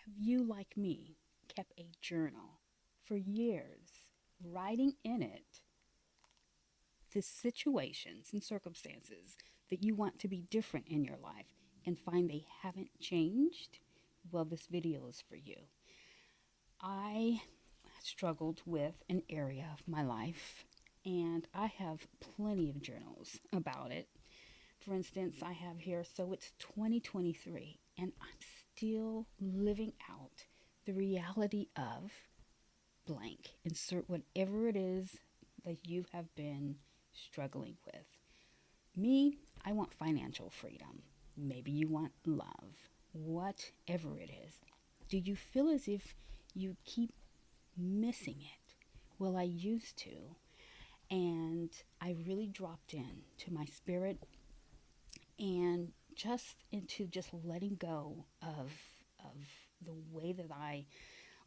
have you, like me, kept a journal for years, writing in it the situations and circumstances that you want to be different in your life and find they haven't changed? Well, this video is for you. I struggled with an area of my life, and I have plenty of journals about it. For instance, I have here, so it's 2023, and I'm still living out the reality of blank. Insert whatever it is that you have been struggling with. Me, I want financial freedom. Maybe you want love. Whatever it is. Do you feel as if you keep missing it? Well, I used to. And I really dropped in to my spirit and just into just letting go of the way that I,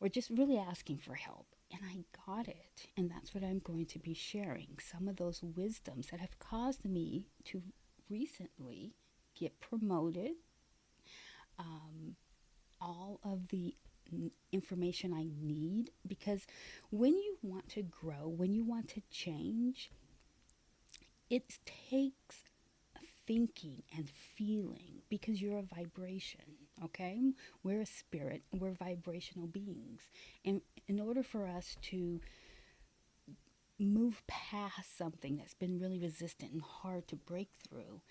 or just really asking for help. And I got it. And that's what I'm going to be sharing. Some of those wisdoms that have caused me to recently get promoted, all of the information I need. Because when you want to grow, when you want to change, it takes thinking and feeling, because you're a vibration, okay? We're a spirit, we're vibrational beings. And in order for us to move past something that's been really resistant and hard to break through,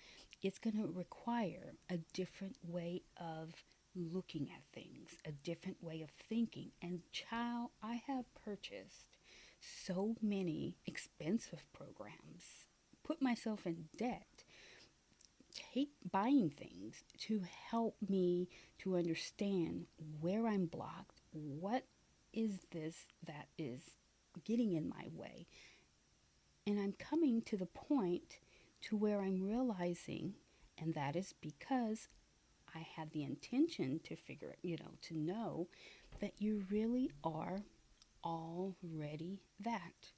it's going to require a different way of looking at things, a different way of thinking. And child, I have purchased so many expensive programs, put myself in debt, buying things to help me to understand where I'm blocked, what is this that is getting in my way. And I'm coming to the point to where I'm realizing, and that is because I had the intention to figure it, to know that you really are already that.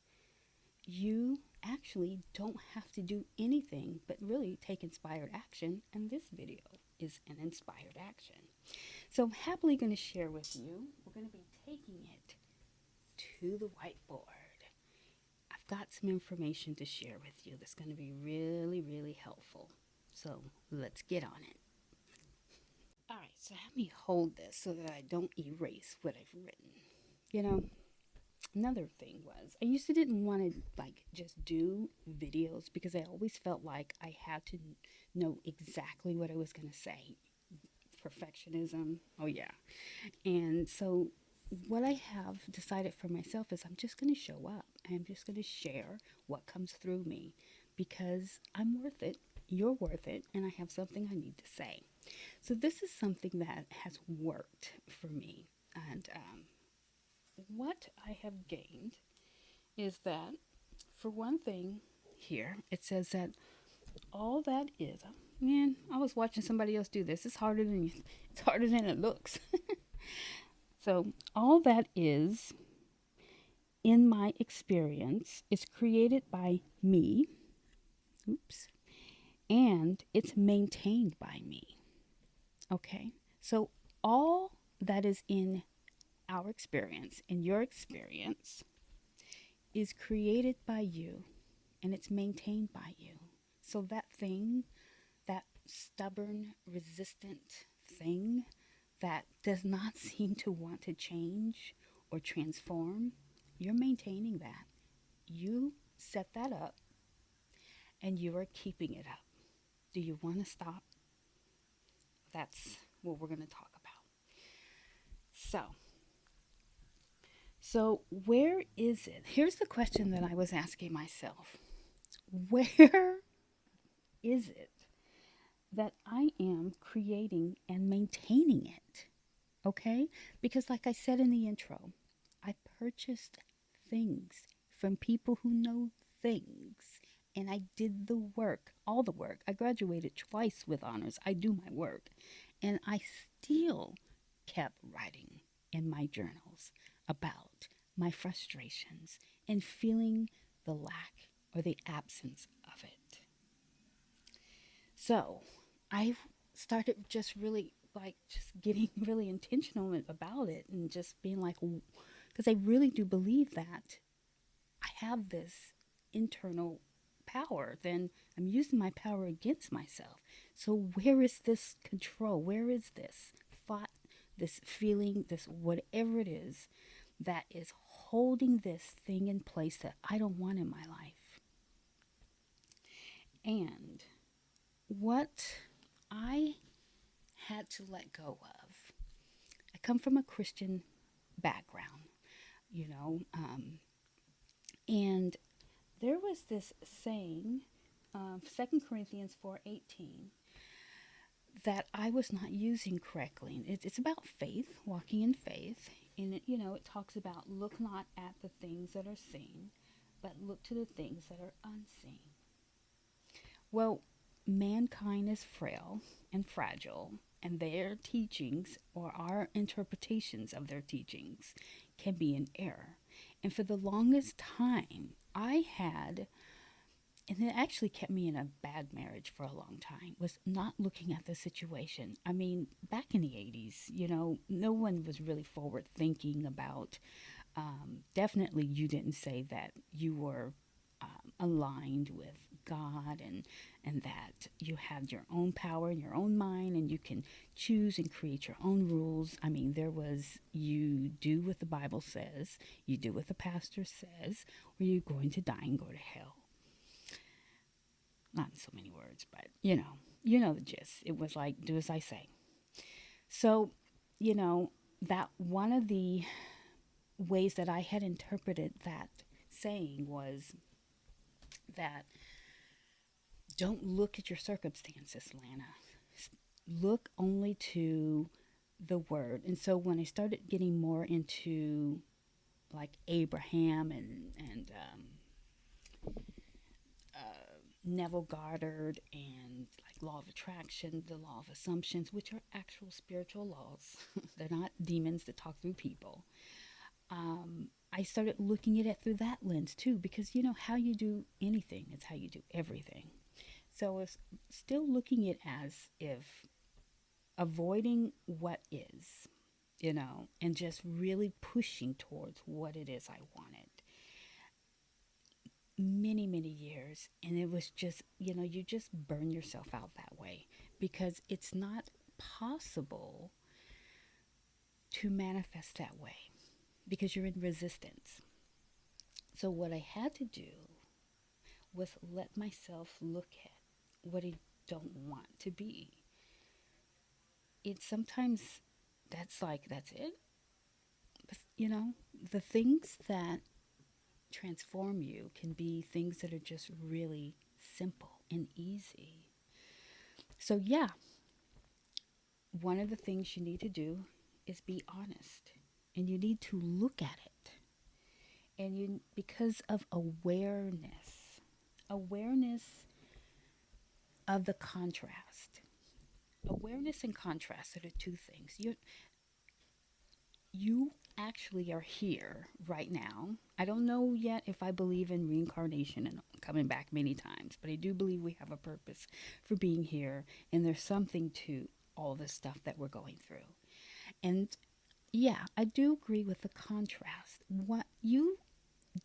You actually don't have to do anything but really take inspired action, and this video is an inspired action. So I'm happily going to share with you. We're going to be taking it to the whiteboard. I've got some information to share with you that's going to be really, really helpful. So let's get on it. All right, so let me hold this so that I don't erase what I've written. You know, another thing was, I used to didn't want to like just do videos because I always felt like I had to know exactly what I was going to say. Perfectionism. Oh yeah. And so what I have decided for myself is I'm just going to show up. I'm just going to share what comes through me because I'm worth it. You're worth it, and I have something I need to say. So this is something that has worked for me, and what I have gained is that, for one thing, here it says that all that is, man, I was watching somebody else do this. It's harder than it looks. So all that is, in my experience, is created by me. Oops. And it's maintained by me. Okay? So all that is in our experience, in your experience, is created by you and it's maintained by you. So that thing, that stubborn, resistant thing that does not seem to want to change or transform, you're maintaining that. You set that up and you are keeping it up. Do you want to stop? That's what we're going to talk about. So where is it? Here's the question that I was asking myself. Where is it that I am creating and maintaining it? Okay? Because, like I said in the intro, I purchased things from people who know things. And I did the work, all the work. I graduated twice with honors. I do my work. And I still kept writing in my journals about my frustrations and feeling the lack or the absence of it. So I started just really like just getting really intentional about it and just being like, because I really do believe that I have this internal power, then I'm using my power against myself. So where is this control? Where is this thought, this feeling, this whatever it is that is holding this thing in place that I don't want in my life? And what I had to let go of, I come from a Christian background, you know, and there was this saying, 2 Corinthians 4:18, that I was not using correctly. It's about faith, walking in faith. And it talks about look not at the things that are seen, but look to the things that are unseen. Well, mankind is frail and fragile, and their teachings or our interpretations of their teachings can be in error. And for the longest time, I had, and it actually kept me in a bad marriage for a long time, was not looking at the situation. I mean, back in the 80s, no one was really forward thinking about, definitely you didn't say that you were aligned with God, and that you had your own power in your own mind and you can choose and create your own rules. I mean, there was, you do what the Bible says, you do what the pastor says, or you're going to die and go to hell. Not in so many words, but you know the gist. It was like, do as I say. So, that one of the ways that I had interpreted that saying was that don't look at your circumstances, Lana. Look only to the word. And so when I started getting more into like Abraham Neville Goddard and like law of attraction, the law of assumptions, which are actual spiritual laws. They're not demons that talk through people. I started looking at it through that lens too, because how you do anything is how you do everything. So it's still looking at it as if avoiding what is, and just really pushing towards what it is I wanted. Many, many years. And it was just, you just burn yourself out that way because it's not possible to manifest that way because you're in resistance. So, what I had to do was let myself look at what I don't want to be. It's sometimes that's it. But, the things that transform you can be things that are just really simple and easy. So, yeah, one of the things you need to do is be honest and you need to look at it. And because of awareness of the contrast. Awareness and contrast are the two things. You actually are here right now. I don't know yet if I believe in reincarnation and coming back many times, but I do believe we have a purpose for being here, and there's something to all this stuff that we're going through. And yeah, I do agree with the contrast. What you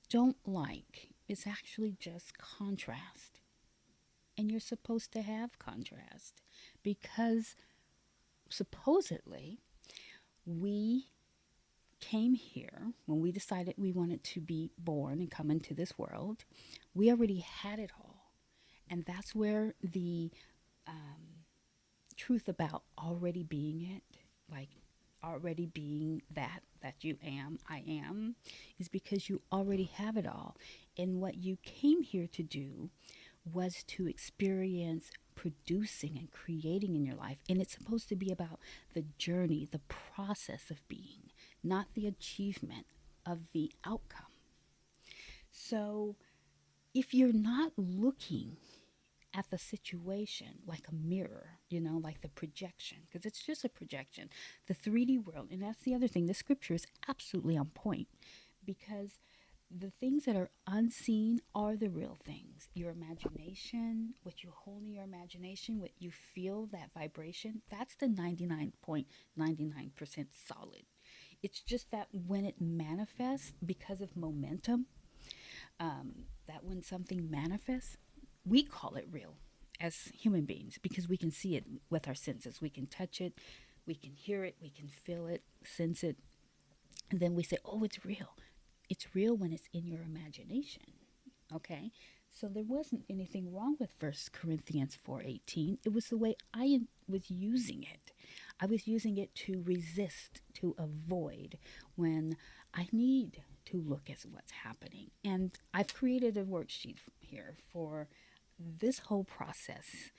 don't like is actually just contrast. And you're supposed to have contrast because supposedly we came here when we decided we wanted to be born and come into this world. We already had it all. And that's where the truth about already being it, like already being that you am, I am, is because you already have it all. And what you came here to do was to experience producing and creating in your life. And it's supposed to be about the journey, the process of being, not the achievement of the outcome. So if you're not looking at the situation like a mirror, like the projection, because it's just a projection, the 3D world, and that's the other thing, the scripture is absolutely on point because The things that are unseen are the real things. Your imagination, what you hold in your imagination, what you feel, that vibration, that's the 99.99% solid. It's just that when it manifests because of momentum, that when something manifests, we call it real as human beings because we can see it with our senses. We can touch it, we can hear it, we can feel it, sense it, and then we say, oh, it's real. It's real when it's in your imagination. Okay? So there wasn't anything wrong with First Corinthians 4:18. It was the way I was using it. I was using it to resist, to avoid when I need to look at what's happening. And I've created a worksheet here for this whole process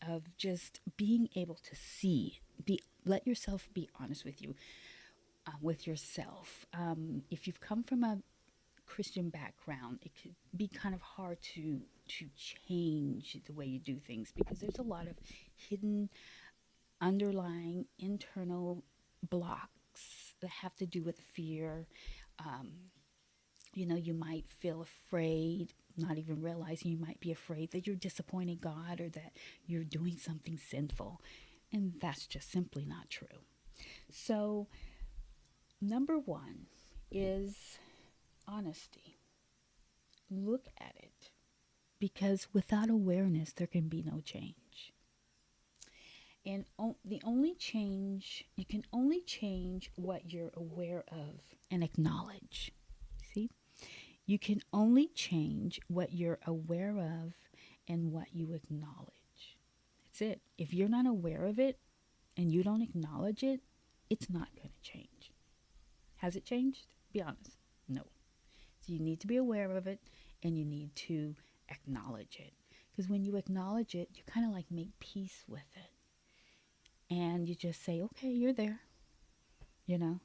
of just being able to see, let yourself be honest with yourself. If you've come from a Christian background, it could be kind of hard to change the way you do things because there's a lot of hidden underlying internal blocks that have to do with fear. Um, you might feel afraid, not even realizing you might be afraid that you're disappointing God or that you're doing something sinful. And that's just simply not true. So, number one is honesty. Look at it because without awareness, there can be no change. And the only change, you can only change what you're aware of and acknowledge. See? You can only change what you're aware of and what you acknowledge. That's it. If you're not aware of it and you don't acknowledge it, it's not going to change. Has it changed? Be honest. No. So you need to be aware of it and you need to acknowledge it. Because when you acknowledge it, you kind of like make peace with it. And you just say, okay, you're there. You know,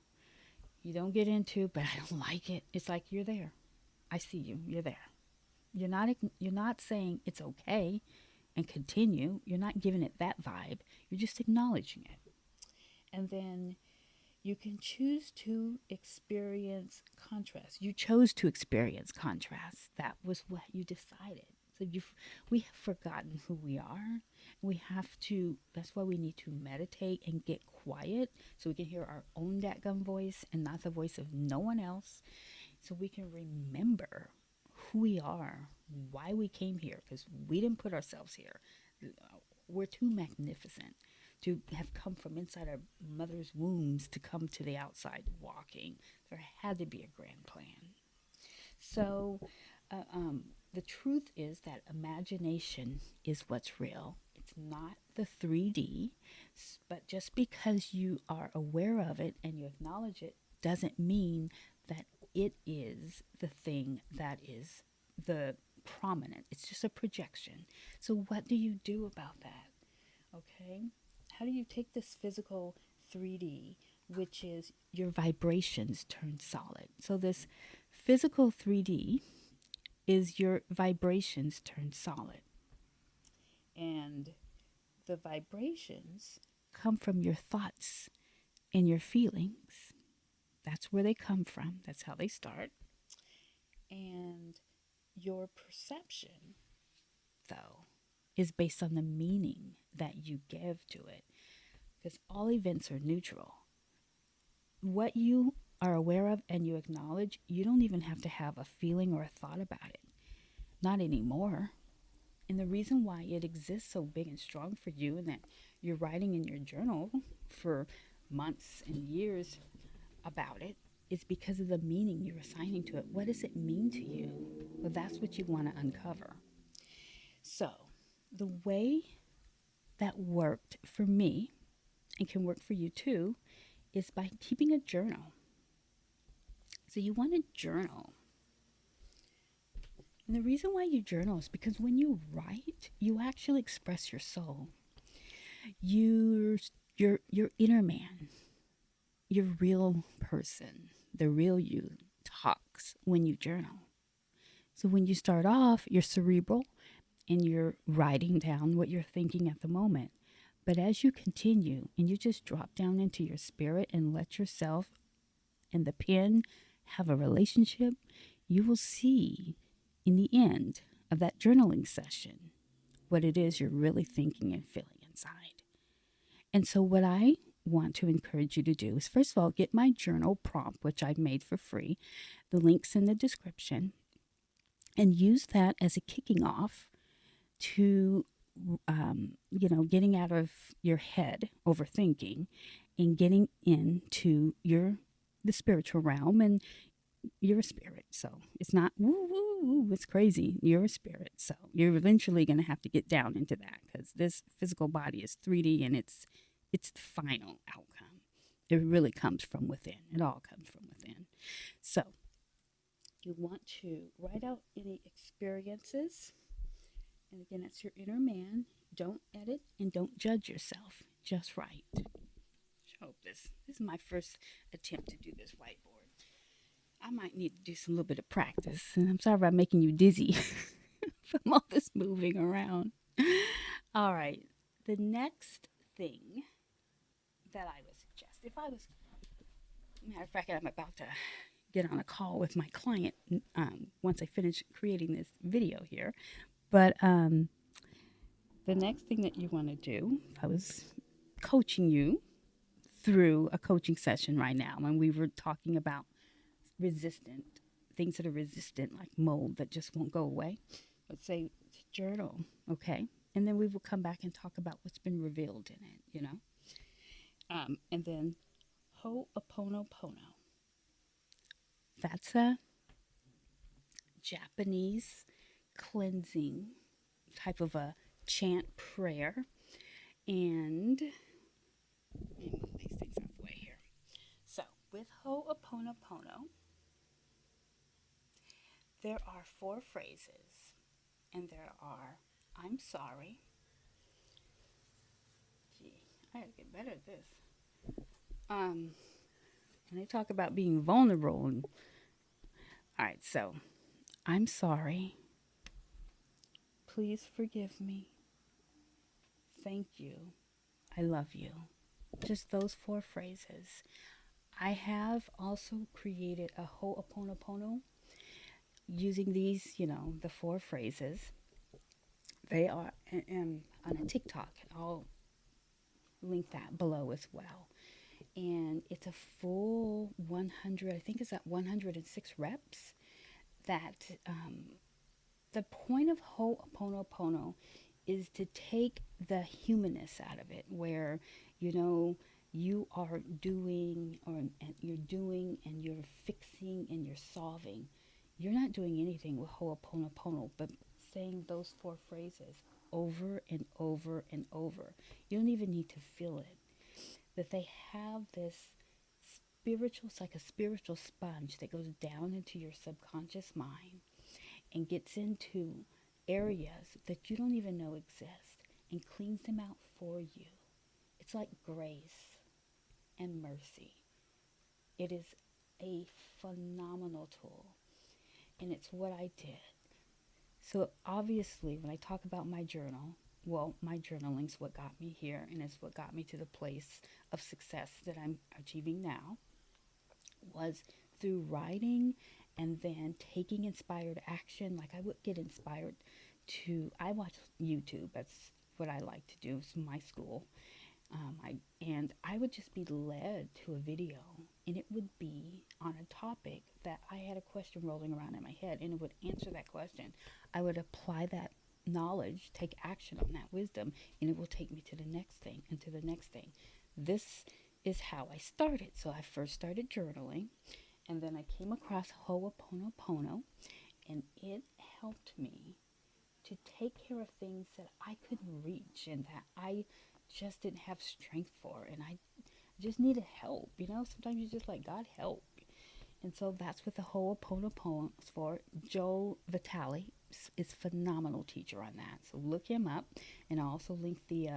you don't get into, but I don't like it. It's like you're there. I see you. You're there. You're not saying it's okay and continue. You're not giving it that vibe. You're just acknowledging it. And then you can choose to experience contrast. You chose to experience contrast. That was what you decided. So we have forgotten who we are. We have to, that's why we need to meditate and get quiet so we can hear our own dadgum voice and not the voice of no one else. So we can remember who we are, why we came here, because we didn't put ourselves here. We're too magnificent to have come from inside our mother's wombs to come to the outside walking. There had to be a grand plan. So the truth is that imagination is what's real. It's not the 3D, but just because you are aware of it and you acknowledge it doesn't mean that it is the thing that is the prominent. It's just a projection. So what do you do about that? Okay? How do you take this physical 3D, which is your vibrations turn solid? So this physical 3D is your vibrations turn solid. And the vibrations come from your thoughts and your feelings. That's where they come from. That's how they start. And your perception, though, is based on the meaning that you give to it. Because all events are neutral. What you are aware of and you acknowledge, you don't even have to have a feeling or a thought about it. Not anymore. And the reason why it exists so big and strong for you and that you're writing in your journal for months and years about it is because of the meaning you're assigning to it. What does it mean to you? Well, that's what you want to uncover. So, the way that worked for me and can work for you too is by keeping a journal. So, you want to journal. And the reason why you journal is because when you write, you actually express your soul. Your inner man, your real person, the real you talks when you journal. So when you start off, you're cerebral and you're writing down what you're thinking at the moment. But as you continue and you just drop down into your spirit and let yourself and the pen have a relationship, you will see in the end of that journaling session what it is you're really thinking and feeling inside. And so, what I want to encourage you to do is, first of all, get my journal prompt, which I've made for free. The link's in the description, and use that as a kicking off to, getting out of your head, overthinking, and getting into the spiritual realm. And you're a spirit, so it's not woo woo woo. It's crazy. You're a spirit, so you're eventually going to have to get down into that because this physical body is 3D and it's the final outcome. It really comes from within. It all comes from within. So you want to write out any experiences, and again, it's your inner man. Don't edit and don't judge yourself. Just write. I hope this is my first attempt to do this whiteboard. I might need to do some little bit of practice. And I'm sorry about making you dizzy from all this moving around. All right. The next thing that I would suggest, if I was, matter of fact, I'm about to get on a call with my client once I finish creating this video here. But the next thing that you want to do, if I was coaching you through a coaching session right now, when we were talking about resistant things that are resistant, like mold that just won't go away, let's say journal, okay? And then we will come back and talk about what's been revealed in it. And then Ho'oponopono. That's a Japanese cleansing type of a chant prayer. And let me move these things out of the way here. So with Ho'oponopono, there are 4 phrases, and there are I'm sorry. Gee, I gotta get better at this. And they talk about being vulnerable. And all right, so I'm sorry. Please forgive me. Thank you. I love you. Just those 4 phrases. I have also created a Ho'oponopono using these, the 4 phrases. They are on a TikTok. I'll link that below as well. And it's a full 100, I think it's at 106 reps. That the point of Ho'oponopono is to take the humanness out of it, where you are doing, and you're fixing and you're solving. You're not doing anything with Ho'oponopono but saying those 4 phrases over and over and over. You don't even need to feel it. That they have this it's like a spiritual sponge that goes down into your subconscious mind and gets into areas that you don't even know exist and cleans them out for you. It's like grace and mercy. It is a phenomenal tool, and it's what I did. So obviously, when I talk about my journal, well, my journaling's what got me here, and it's what got me to the place of success that I'm achieving now, was through writing and then taking inspired action. Like I would get inspired I watch YouTube. That's what I like to do. It's my school. I would just be led to a video, and it would be on a topic that I had a question rolling around in my head, and it would answer that question. I would apply that knowledge, take action on that wisdom, and it will take me to the next thing and to the next thing. This is how I started. So I first started journaling, and then I came across Ho'oponopono, and it helped me to take care of things that I couldn't reach and that I just didn't have strength for, and I just needed help. Sometimes you just like, God help. And so that's what the Ho'oponopono is for. Joe Vitale is a phenomenal teacher on that. So look him up, and I'll also link the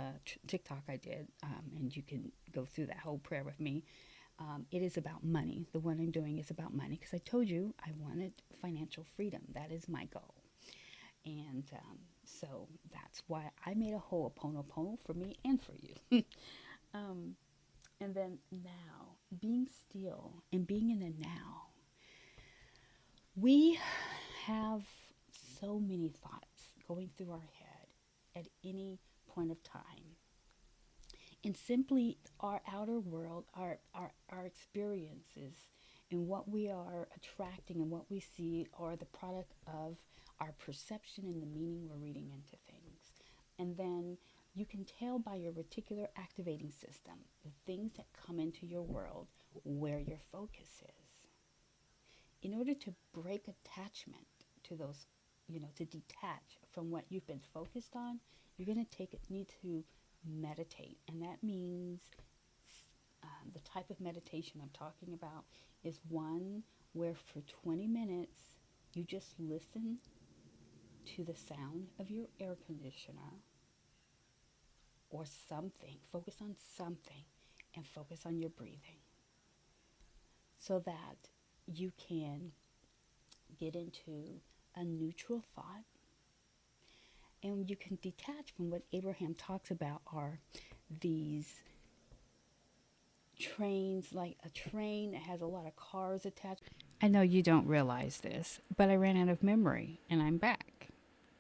TikTok I did, and you can go through that whole prayer with me. It is about money. The one I'm doing is about money because I told you I wanted financial freedom. That is my goal. And so that's why I made a Ho'oponopono for me and for you. And then now, being still and being in the now. We have so many thoughts going through our head at any point of time. And simply our outer world, our experiences, and what we are attracting and what we see are the product of our perception and the meaning we're reading into things. And then you can tell by your reticular activating system, the things that come into your world, where your focus is. In order to break attachment to those, to detach from what you've been focused on, you're going to need to meditate. And that means the type of meditation I'm talking about is one where for 20 minutes you just listen to the sound of your air conditioner or something. Focus on something and focus on your breathing so that you can get into a neutral thought and you can detach from what Abraham talks about are these trains, like a train that has a lot of cars attached. I know you don't realize this, but I ran out of memory and I'm back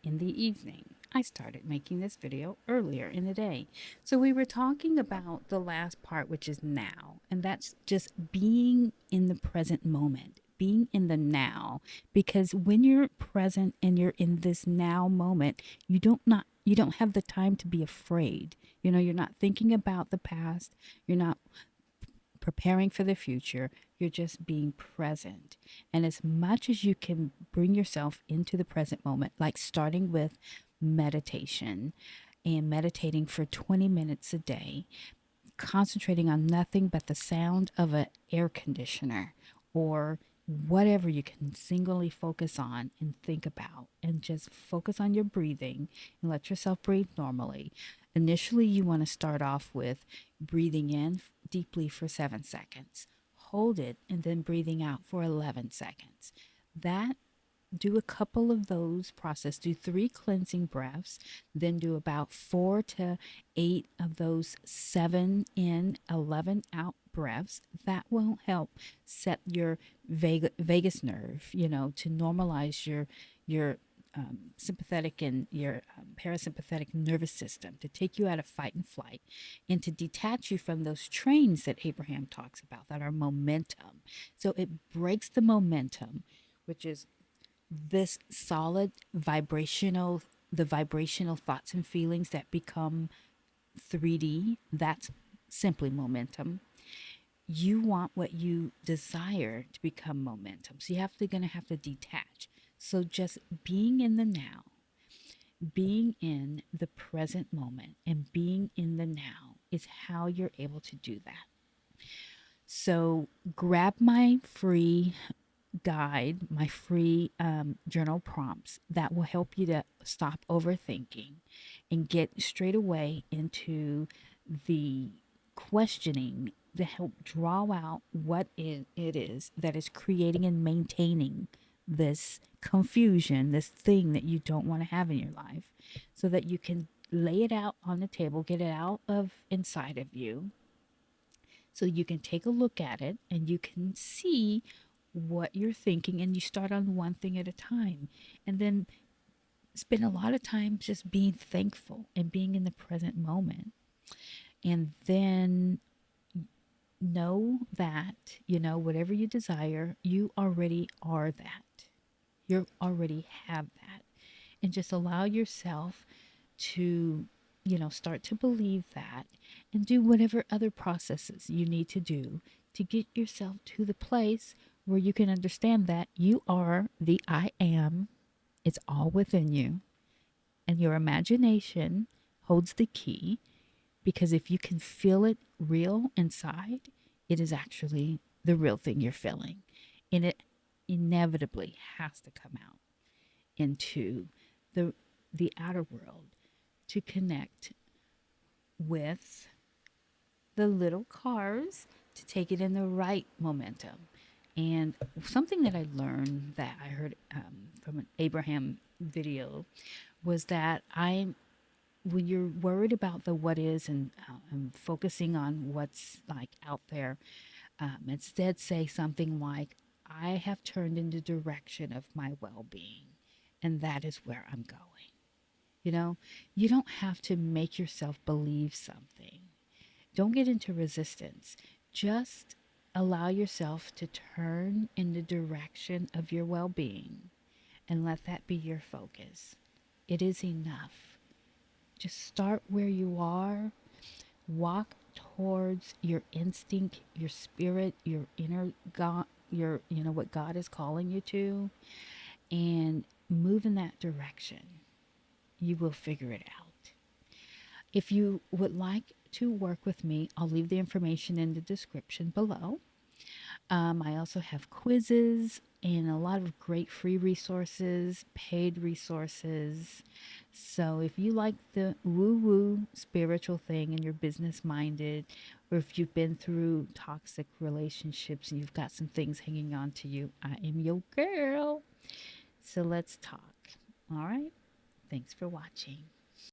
in the evening. I started making this video earlier in the day. So we were talking about the last part, which is now, and that's just being in the present moment, being in the now, because when you're present and you're in this now moment, you don't have the time to be afraid. You're not thinking about the past. You're not preparing for the future. You're just being present. And as much as you can bring yourself into the present moment, like starting with meditation and meditating for 20 minutes a day, concentrating on nothing but the sound of an air conditioner or whatever you can singly focus on and think about, and just focus on your breathing and let yourself breathe normally. Initially, you want to start off with breathing in deeply for 7 seconds, hold it, and then breathing out for 11 seconds. That Do a couple of those process, do 3 cleansing breaths, then do about 4 to 8 of those 7 in 11 out breaths. That will help set your vagus nerve, to normalize your sympathetic and your parasympathetic nervous system, to take you out of fight and flight and to detach you from those trains that Abraham talks about that are momentum. So it breaks the momentum, which is this solid the vibrational thoughts and feelings that become 3D. That's simply momentum. You want what you desire to become momentum. So gonna have to detach. So just being in the now, being in the present moment, and being in the now is how you're able to do that. So grab my free guide, my free journal prompts that will help you to stop overthinking and get straight away into the questioning to help draw out it is that is creating and maintaining this confusion, this thing that you don't want to have in your life, so that you can lay it out on the table, get it out of inside of you, so you can take a look at it and you can see what you're thinking, and you start on one thing at a time. And then spend a lot of time just being thankful and being in the present moment. And then know that, whatever you desire, you already are that. You already have that. And just allow yourself to, start to believe that, and do whatever other processes you need to do to get yourself to the place where you can understand that you are the I am. It's all within you. And your imagination holds the key, because if you can feel it real inside, it is actually the real thing you're feeling. And it inevitably has to come out into the outer world to connect with the little cars, to take it in the right momentum. And something that I learned, that I heard from an Abraham video, was that when you're worried about the what is, and focusing on what's like out there, instead say something like, I have turned in the direction of my well being, and that is where I'm going. You know, you don't have to make yourself believe something. Don't get into resistance. Just allow yourself to turn in the direction of your well being and let that be your focus. It is enough. Just start where you are, walk towards your instinct, your spirit, your inner God, what God is calling you to, and move in that direction. You will figure it out. If you would like to work with me, I'll leave the information in the description below. I also have quizzes and a lot of great free resources, paid resources. So if you like the woo woo spiritual thing and you're business minded, or if you've been through toxic relationships and you've got some things hanging on to you, I am your girl. So let's talk. All right. Thanks for watching.